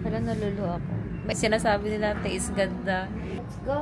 Wala, naluluha ako. May sinasabi nila, taste ganda. Let's go!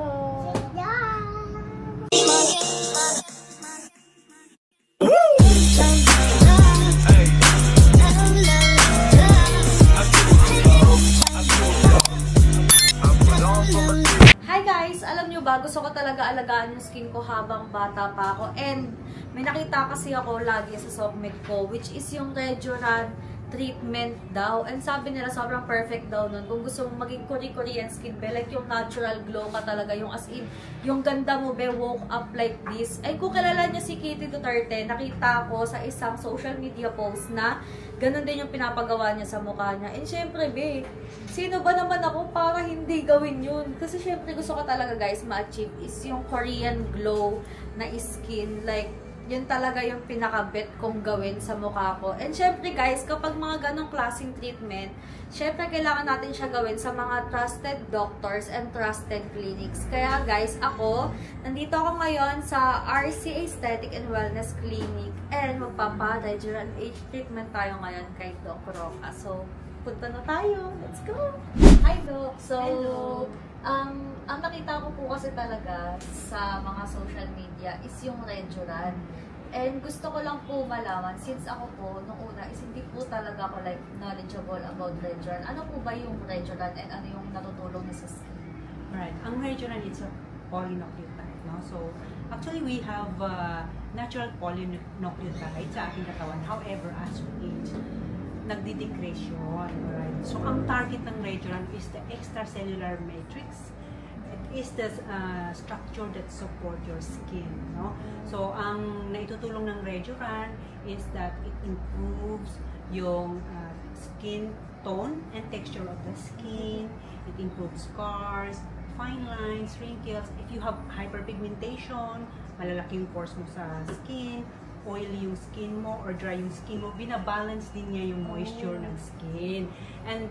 Hi guys! Alam nyo ba, gusto ko talaga alagaan yung skin ko habang bata pa ako. And may nakita kasi ako lagi sa Sokmed ko, which is yung Rejuran treatment daw. And sabi nila sobrang perfect daw nun. Kung gusto mong maging Korean skin be, like yung natural glow ka talaga, yung as in, yung ganda mo be, woke up like this. Ay, kung kilala niya si Kitty Duterte, nakita ko sa isang social media post na ganun din yung pinapagawa niya sa mukha niya. And syempre be, sino ba naman ako para hindi gawin yun? Kasi syempre gusto ko talaga guys ma-achieve is yung Korean glow na skin. Like, yun talaga yung pinaka-bet kong gawin sa mukha ko. And syempre guys, kapag mga ganong klaseng treatment, syempre kailangan natin siya gawin sa mga trusted doctors and trusted clinics. Kaya guys, nandito ako ngayon sa RC Aesthetic and Wellness Clinic and magpapa-Rejuran age treatment tayo ngayon kay Doc Roca. So, punta na tayo. Let's go! Hi Doc! So, hello! Ang nakita ko po kasi talaga sa mga social media is yung Rejuran. And gusto ko lang po malaman, since ako po, nung una, is hindi po talaga ako like knowledgeable about Rejuran. Ano po ba yung Rejuran and ano yung natutulong niya sa skin? Right. Ang Rejuran is a polynucleotide, no? So, actually, we have natural polynucleotide sa ating katawan. However, as we age, nagdi-decrease yun. Right? So, ang target ng Rejuran is the extracellular matrix. It is the structure that support your skin, no? So, ang naitutulong ng Rejuran is that it improves yung skin tone and texture of the skin. It improves scars, fine lines, wrinkles. If you have hyperpigmentation, malalaki yung pores mo sa skin, oily yung skin mo or dry yung skin mo, binabalance din niya yung moisture ng skin. And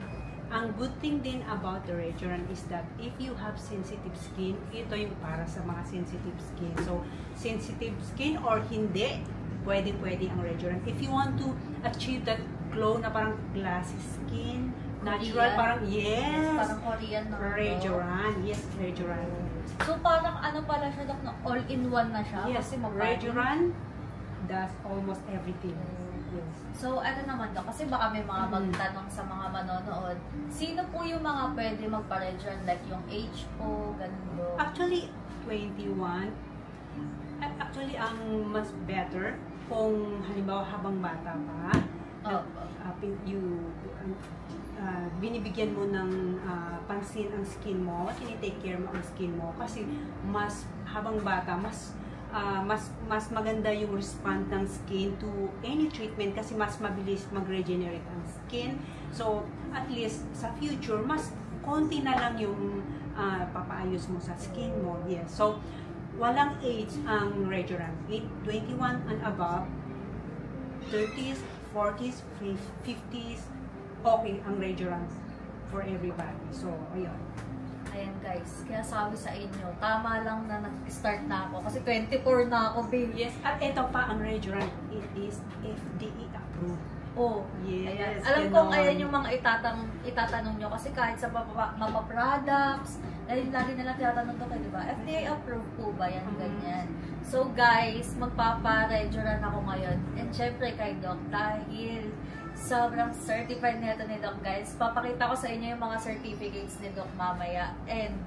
ang good thing din about the Rejuran is that if you have sensitive skin, ito yung para sa mga sensitive skin. So, sensitive skin or hindi, pwede ang Rejuran. If you want to achieve that glow na parang glassy skin, natural, parang yes, parang Korean na Rejuran. Yes, Rejuran. So, parang ano pala siya, Doc, all-in-one na siya? Yes, Rejuran does almost everything. Yes. So, ano naman daw, kasi baka may mga magtanong sa mga manonood, sino po yung mga pwede magpa-Rejuran, like yung age po, ganun do? Actually, 21. Actually, ang mas better kung halimbawa habang bata pa, binibigyan mo ng pansin ang skin mo, tinitake care mo ang skin mo, kasi mas habang bata, mas maganda yung respond ng skin to any treatment kasi mas mabilis mag-regenerate ang skin. So, at least sa future, mas konti na lang yung papaayos mo sa skin mo. Yes. So, walang age ang Rejuran. 21 and above, 30s, 40s, 50s, okay ang Rejuran for everybody. So, ayun. Ayan guys, kaya sabi sa inyo, tama lang na nag-start na ako kasi 24 na ako, babe. Yes, at ito pa ang Rejuran, it is FDA approved. Oh, yes. Ayan. Alam kong ayan yung mga itatanong nyo kasi kahit sa mga products, dahil lagi nila tinatanong to kayo, diba? FDA approved po ba yan, ganyan. So guys, magpapa-Rejuran ako ngayon. And syempre kay Doc, dahil sobrang certified nito ni Doc, guys. Papakita ko sa inyo yung mga certificates ni Doc mamaya. And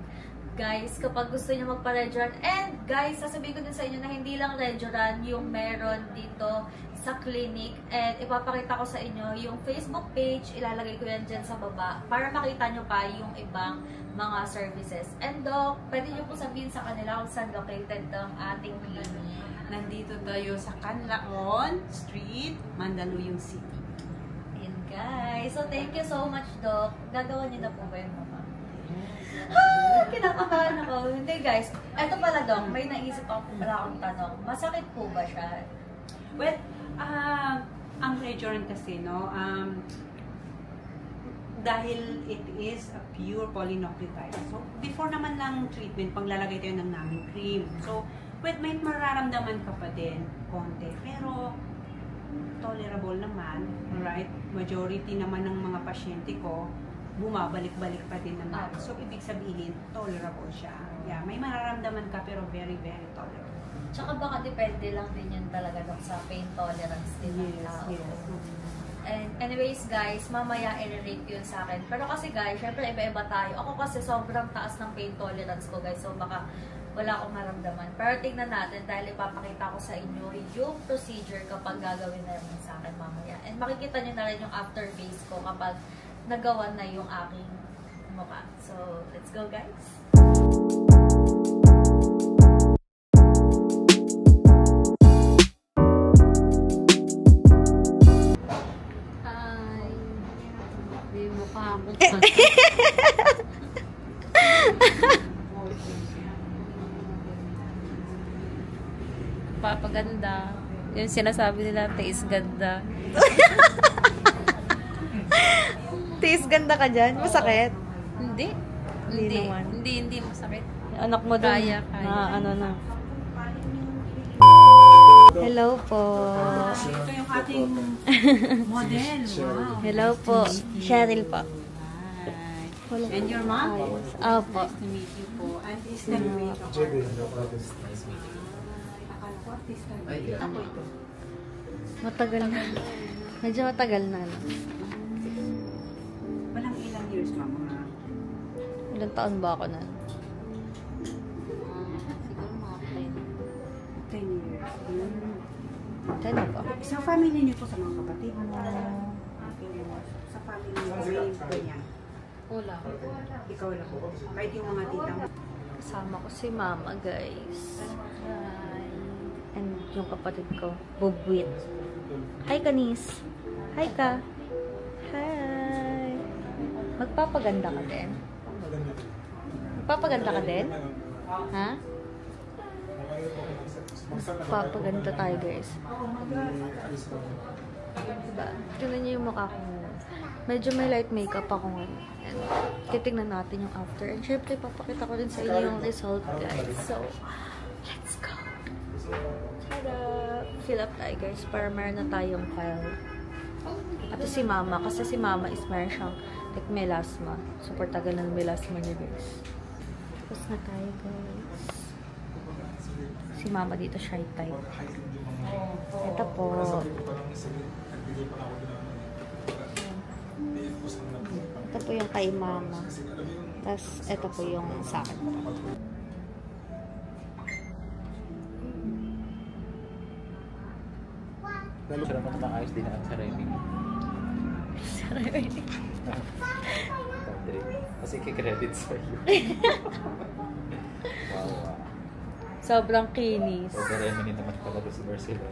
guys, kapag gusto niyo magpa-Rejuran, and guys, sasabihin ko din sa inyo na hindi lang Rejuran yung meron dito sa clinic. And ipapakita ko sa inyo yung Facebook page, ilalagay ko yan dyan sa baba para makita nyo pa yung ibang mga services. And Doc, pwede nyo po sabihin sa kanila kung saan located ang ating clinic. Nandito tayo sa Canlaon Street, Mandaluyong City. Guys, so thank you so much, Doc. Gagawa niyo na po ba yun, mama? Kinakabahan ako. Hindi, guys. Eto pala, Doc, may naisip ako pala akong tanong. Masakit po ba siya? Well, ang Rejuran kasi, no, dahil it is a pure polynucleotide. So, before naman ng treatment, paglalagay tayo ng naming cream. So, well, may mararamdaman ka pa din, konti. Pero, tolerable naman, right? Majority naman ng mga pasyente ko, bumabalik-balik pa din naman. So, ibig sabihin, tolerable siya. Yeah, may mararamdaman ka pero very, very tolerable. Tsaka baka depende lang din yun talaga sa pain tolerance din ng tao. Yes. And anyways guys, mamaya i-relate yun sa akin. Pero kasi guys, syempre iba-iba tayo. Ako kasi sobrang taas ng pain tolerance ko guys. So baka wala akong maramdaman. Pero tingnan natin dahil ipapakita ko sa inyo yung procedure kapag gagawin na rin sa akin mamaya. And makikita nyo na rin yung afterface ko kapag nagawa na yung aking mukha. So, let's go guys! Hi! Di mo pa ako. Papaganda. Yung sinasabi nila, taste ganda. Tiis ganda ka dyan? Masakit? Hindi. Hindi naman. Hindi masakit. Anak mo dun. Kaya. Na ano na. Hello po. Ito yung ating model. Wow. Hello po. Cheryl po. Hi. And your mom? Opo. Nice to meet you po. And is that way? Akala ko artista. Ako ito. Matagal na. Medyo matagal na. Walang ilang years, ma'am. Ilang taon ba ako na? Siguro mga 10 years. 10 na ba? Sa family niyo po, sa mga kapatid mo, sa family niyo, may po niya. Wala. Ikaw lang po. Kahit yung mga tita mo. Kasama ko si mama, guys. And yung kapatid ko, Bubwit. Hi, Kanis. Hi ka. Hi. Magpapaganda ka din? Magpapaganda ka din? Ha? Magpapaganda tayo, guys. Diba? Tignan niyo yung mukha ko. Medyo may light makeup ako ngayon. And titignan natin yung after. And syempre, papakita ko rin sa inyo yung result, guys. So, let's go! Tada! Fill up tayo, guys, para meron na tayong file. At si mama, kasi si mama is meron siyang like melasma. Super tagal na melasma niya, guys. Tapos na tayo, guys. Si mama dito, shy type. Ito po. Ito po yung kay mama. Tapos, ito po yung sa akin. Lalo siya naman maayos din ang sarili mo. Kasi kikredit sa iyo. Wow. Sobrang kinis. Over-reminiscent naman pala si Barcelona.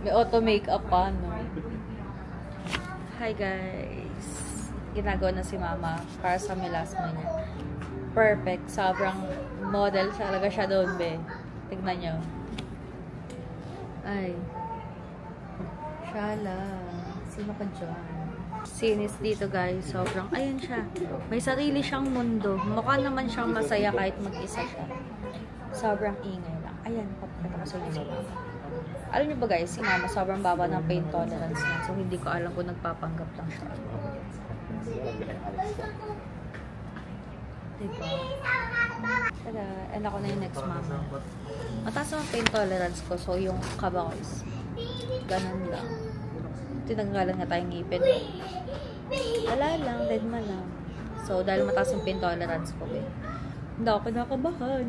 May auto makeup pa, no? Hi, guys. Ginagawa na si mama para sa melasma niya. Perfect. Sobrang model talaga siya doon, be. Tignan nyo. Ay. Shala. Sino ka dyan? Sinis dito, guys. Sobrang, ayun siya. May sarili siyang mundo. Mukha naman siyang masaya kahit mag-isa siya. Sobrang ingay lang. Ayan, papakita ko sa inyo si mama. Alam niyo ba, guys, si mama sobrang baba ng pain tolerance niya. So, hindi ko alam kung nagpapanggap lang siya. Diba? Tada, and ako na yung next mama. Mataas ang pain tolerance ko. So, yung kaba ko is ganun lang. Tinanggalan nga tayong ngipin. Wala lang, dead man lang. So, dahil mataas ang pain tolerance ko, hindi ako kinakabahan.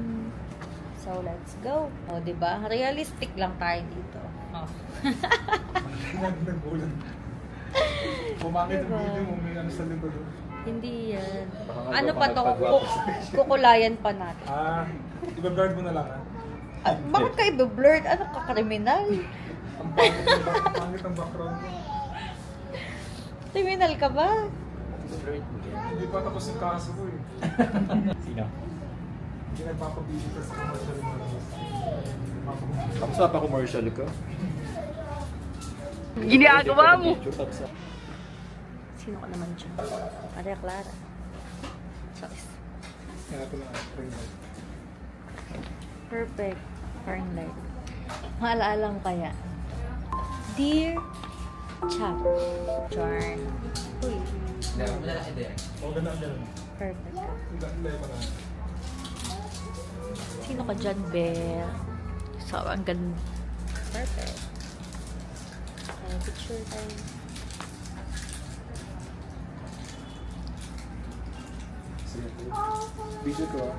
So, let's go. O, diba? Realistic lang tayo dito. Oh. Nagbulan. Pumangit Diba? ang video mo, may ano sa likod. Hindi yan. Baka Ano pa to? magpagwapo sa Kukulayan pa natin. I-guard mo na lang, ha? Bakit ka i-blurred? Ano ka, kriminal? Ang pangit ang background mo. Kriminal ka ba? Hindi pa tapos yung kaso ko, eh. Sino? Hindi nagpapabili ka sa commercial mo. Tapos pa commercial ka? Ginagawa mo! Tapos Sino ka naman dyan? Maria Clara. Sorry. Kaya ito lang, ring light. Perfect. Ring light. Maalaala mo kaya? Dear Chap. Charn. Uy. O, ganda ang gano'n. Perfect. Hindi pa na. Sino ka dyan, Belle? So, ang ganda. Perfect. Picture time. Sige. Video ko ah.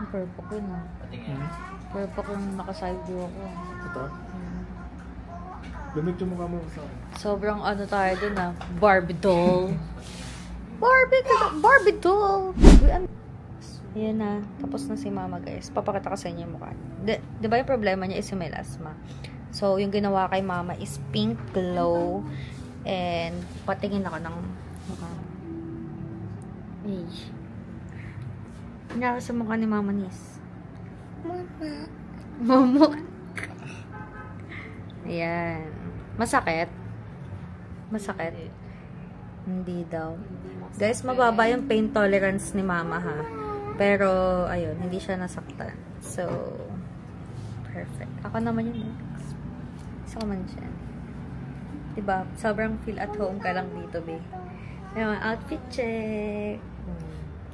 Ang perfect yun, ah. Perfect yung naka-side view ako. Ito? Lumig yung mukha mo sa akin. Sobrang ano tayo dun, ah. Barbie doll. Barbie doll! Ayan na. Tapos na si mama, guys. Papakita ko sa inyo yung mukha. Di ba yung problema niya is yung may asthma? So, yung ginawa kay mama is pink glow. And, patingin ako ng mukha. Ay. Hinaka sa mukha ni mama nis. Mama. Ayan. Masakit? Masakit? Hindi daw. Guys, mababa yung pain tolerance ni mama, ha? Pero, ayun, hindi siya nasaktan. So, perfect. Ako naman yun, next. Gusto ko man siya. Diba? Sobrang feel at home ka lang dito, be. Ayun, outfit check.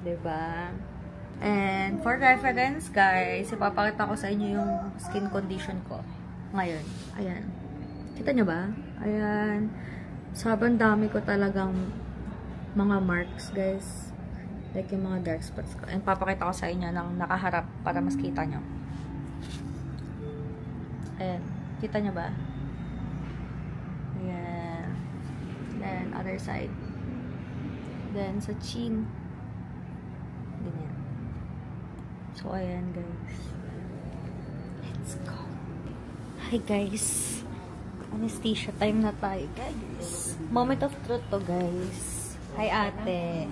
Diba? And, for reference, guys, ipapakita ko sa inyo yung skin condition ko. Ngayon. Ayan. Kita nyo ba? Ayan. Sobrang dami ko talagang mga marks, guys. Like yung mga dark spots ko. And papakita ko sa inyo ng nakaharap para mas kita nyo. Ayan. Kita nyo ba? Ayan. Then, other side. Then, sa chin. Ganyan. So, ayan, guys. Let's go. Hi, guys. Anesthesia time na tayo, guys. Moment of truth to, guys. Hi, ate.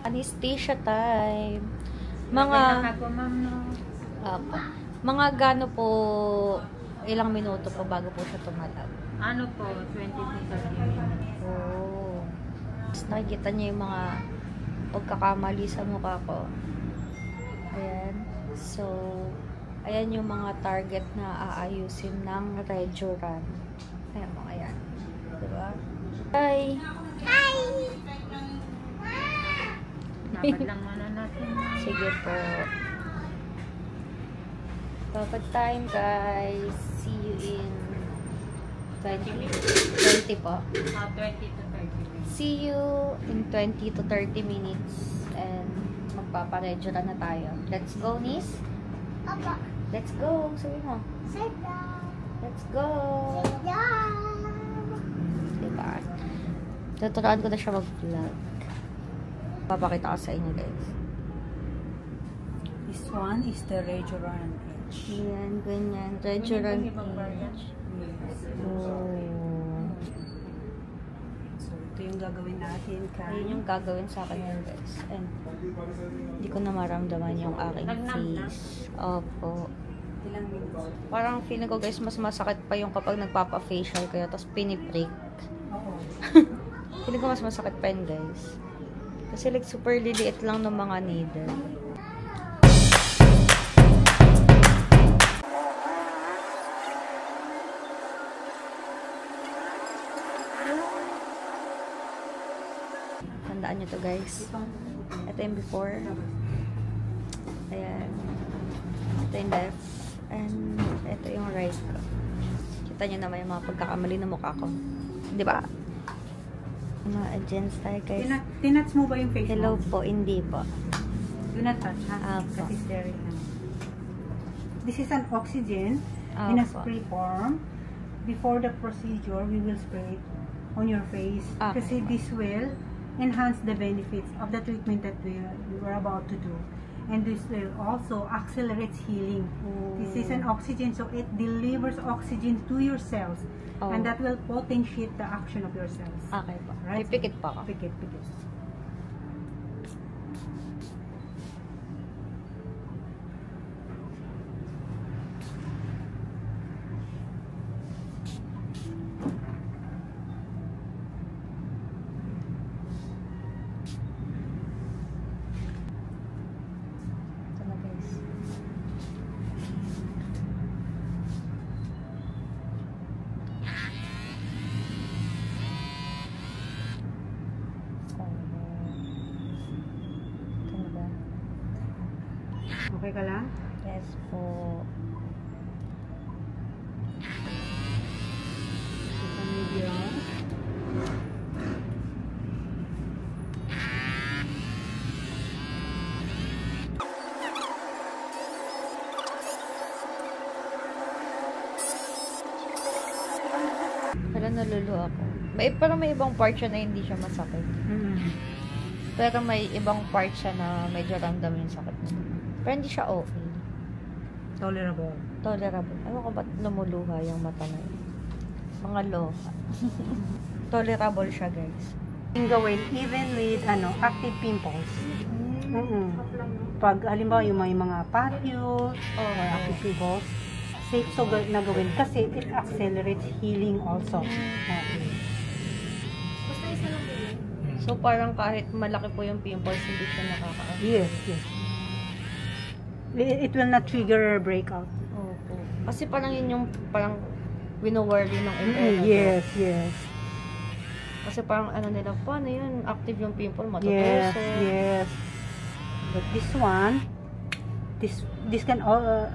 Anesthesia time. Mga mga gano po ilang minuto po bago po siya tumalab? Ano po, 20 to 30 minutes. Oh. Tapos nakikita niyo yung mga pagkakamali sa mukha ko. Ayan. So, ayan yung mga target na aayusin ng Rejuran. Ayan mga yan. Diba? Hi! Hi! Dapat lang muna natin. Sige po. Dapat time, guys. See you in 20 po. 20 to 30 minutes. See you in 20 to 30 minutes. And magpaparedyura na tayo. Let's go, Nis. Let's go. Sabi mo. Let's go. Diba? Tuturuan ko na siya mag-vlog. Papakita ko sa inyo, guys. This one is the Rejuran Edge. Yan, ganyan. Rejuran Edge. Oh. So, ito yung gagawin natin. Ayun yung gagawin sa akin yun, guys. And, hindi ko na maramdaman yung aking face. Opo. Ilang minutes? Parang feeling ko, guys, mas masakit pa yung kapag nagpapa-facial kayo, tapos piniprick. Oo. Feeling ko mas masakit pa yun, guys. Kasi like, super liliit lang ng mga needle. Tandaan nyo to, guys. Ito yung before. Ayan. Ito yung left. And ito yung right ko. Kita nyo naman yung mga pagkakamali ng mukha ko. Di ba? Mga agents tayo, guys. Tinats mo ba yung face Hello mo? po, hindi po. Do not touch, ha? Apo. Kasi steril na. This is an oxygen in a Apo. spray form. Before the procedure, we will spray it on your face. Okay. Kasi this will enhance the benefits of the treatment that we are about to do. And this will also accelerate healing. This is an oxygen, so it delivers oxygen to your cells. Oh. And that will potentiate the action of your cells. Okay po. Right? Pipikit pa ako. Pikit. Ito na, guys. Okay ka lang? Yes po. Kita medyo. Pero nalulu ako. Parang may ibang part siya na hindi siya masakit. Pero may ibang part siya na medyo ramdam yung sakit mo. Pero hindi siya okay. Tolerable. Tolerable. Ano ko ba't lumuluha yung mata na yun? Mga loha. Tolerable siya, guys. Yung gawin, even with active pimples. Pag halimbawa yung may mga papules or active pimples, safe so na gawin kasi it accelerates healing also. Okay. So, parang kahit malaki po yung pimples, hindi siya nakaka-affect. Yes. It will not trigger breakout. Opo. Kasi parang yun yung parang wino-worry ng internet. Yes. Kasi parang nila, paano yun? Active yung pimple, matutusok. Yes. But this one, this can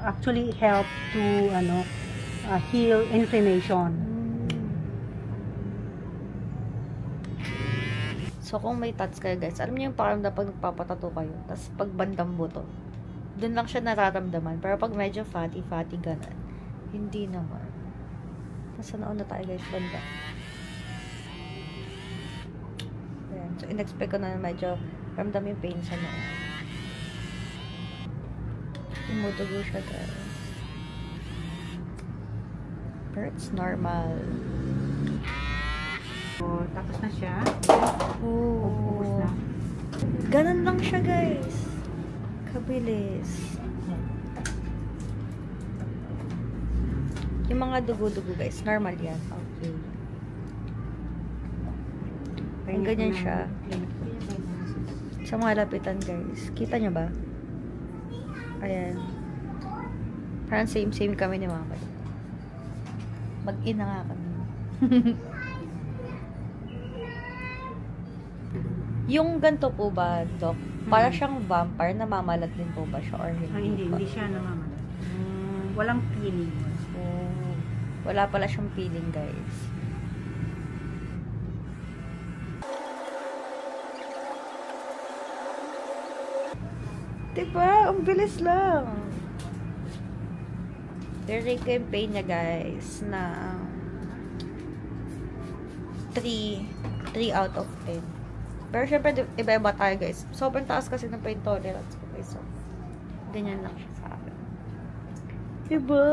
actually help to heal inflammation. So, kung may tats kayo, guys, alam niyo yung parang pag nagpapatato kayo, tapos pag bandang buto, dun lang siya nararamdaman. Pero pag medyo fatty, ganun, hindi naman. Nasa nauna tayo, guys, banda. Ayan. So, in-expect ko na medyo ramdam yung pain sa noon. Tumutugo siya, guys. Pero it's normal. So, tapos na siya. Oh. Ubus na. Ganun lang siya, guys. Kabilis. Yung mga dugo-dugo, guys, normal yan. Okay. Ayun, ganyan siya. Sa mga lapitan, guys. Kita nyo ba? Ayan. Parang same kami ni mama. Mag-ina nga kami. Yung ganito po ba, Doc? Para siyang vampire, namamalat din po ba siya? Or hindi? Hindi siya namamalat. Walang feeling. Oh, wala pala siyang feeling, guys. Diba? Ang bilis lang. Very ko yung pain niya, guys, na 3 out of 10. Pero syempre, iba-iba tayo, guys. Sobrang taas kasi ng pain tolerance ko, guys. So, ganyan lang siya sa akin. Diba?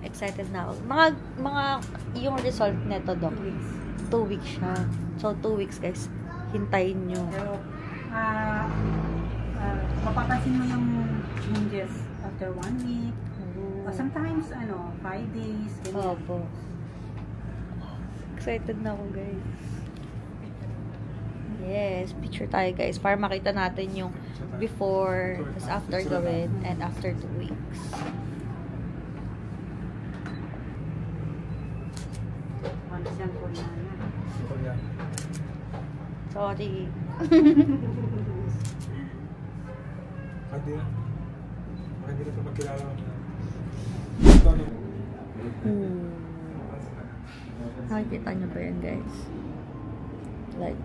Excited na ako. Yung result neto, Doc. 2 weeks siya. So, 2 weeks, guys. Hintayin nyo. Pero, mapapansin mo yung changes after 1 week. Sometimes, 5 days. Ganyan. Opo. Excited na ako, guys. Yes, picture tayo, guys, para makita natin yung before, tapos after gawin, and after 2 weeks. Sorry. Hindi na ito magkilala. Nakikita nyo ba yan, guys? Like,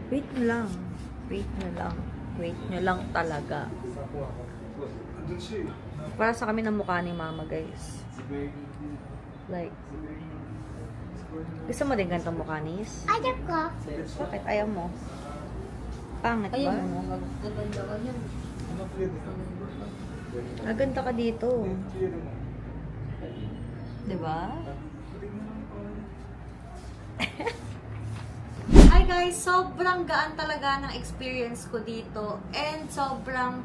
wait nyo lang. Wait nyo lang talaga. Para sa kami ng mukha ni mama, guys. Like, gusto mo din ganitong mukha, Nis? Ayaw ko. Bakit ayaw mo? Pangit ba? Ayaw mo, magaganda ka yan. Aganda ka dito. Diba? Hi guys! Sobrang gaan talaga ng experience ko dito. And sobrang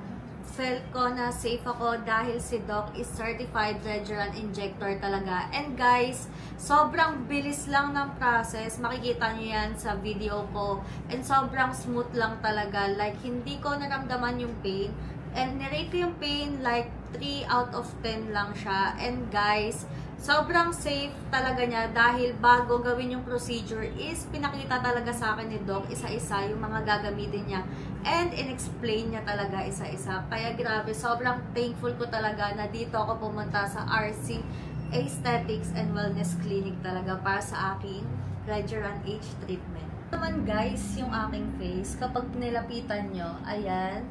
felt ko na safe ako dahil si Doc is certified Regeneron injector talaga. And guys, sobrang bilis lang ng process. Makikita nyo yan sa video ko. And sobrang smooth lang talaga. Like, hindi ko naramdaman yung pain. And nirate ko yung pain like 3 out of 10 lang siya. And guys, Sobrang safe talaga niya dahil bago gawin yung procedure is pinakita talaga sa akin ni Doc isa-isa yung mga gagamitin niya and in-explain niya talaga isa-isa. Kaya grabe, sobrang thankful ko talaga na dito ako pumunta sa RC Aesthetics and Wellness Clinic talaga para sa aking Regeneron Age treatment. Naman guys, yung aking face, kapag nilapitan nyo, ayan.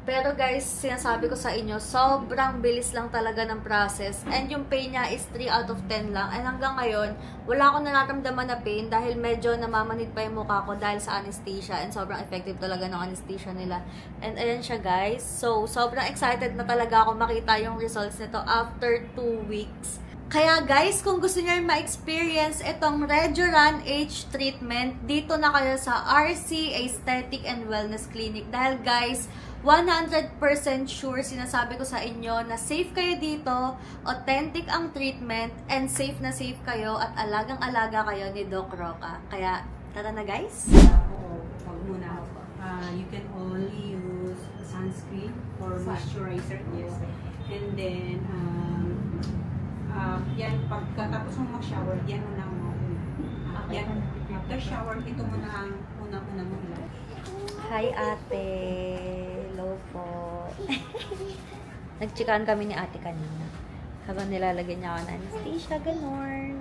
Pero guys, sinasabi ko sa inyo, sobrang bilis lang talaga ng process. And yung pain niya is 3 out of 10 lang. And hanggang ngayon, wala akong nararamdaman na pain dahil medyo namamanid pa yung mukha ko dahil sa anesthesia. And sobrang effective talaga ng anesthesia nila. And ayan siya guys. So, sobrang excited na talaga ako makita yung results nito after 2 weeks. Kaya guys, kung gusto niyo ma-experience itong Regeneron Age treatment, dito na kayo sa RC Aesthetic and Wellness Clinic. Dahil guys, 100% sure sinasabi ko sa inyo na safe kayo dito, authentic ang treatment, and safe na safe kayo at alagang-alaga kayo ni Doc Roca. Kaya, tara na guys! Oo, wag muna. You can only use sunscreen or moisturizer. Yes. And then, yan, pagkatapos mo mag-shower, yan muna ang yan, after shower, ito muna ang una-una mo ilagay. Hi ate! Hello po! Nagchikaan kami ni ate kanina. Habang nilalagyan niya ako ng anesthesia, ganon.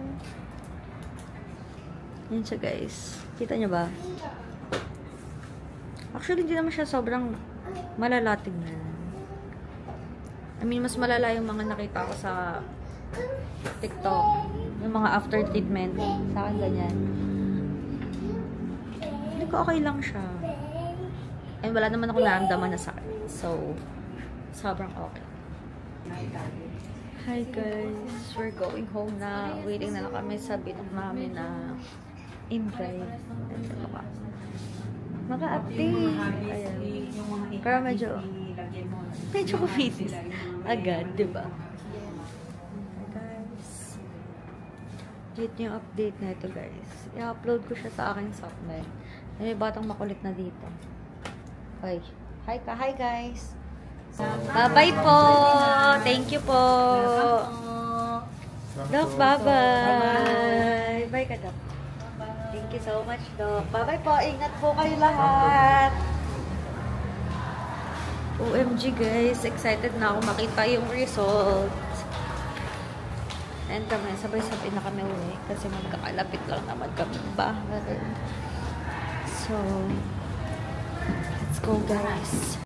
Yan siya guys. Kita niyo ba? Actually, hindi naman siya sobrang malala tignan. I mean, mas malala yung mga nakita ko sa TikTok. Yung mga after treatment. Sa akin ganyan. Hindi ko okay lang siya. And wala naman ako naramdaman na sakit. So, sobrang okay. Hi guys! We're going home na. Waiting na lang kami sa binok namin na invite. Maka-update. Ayan. Pero medyo kumitis agad, diba? Guys. Dito yung update na ito guys. I-upload ko siya sa aking Softmed. May batang makulit na dito. Hi. Hi guys. Bye-bye po. Thank you po. Doc, bye-bye. Bye ka, Doc. Thank you so much, Doc. Bye-bye po. Ingat po kayo lahat. OMG guys. Excited na ako makita yung results. And kami, sabay-sabay na kami uwi. Kasi magkakalapit lang naman kami bahay. So, let's go guys.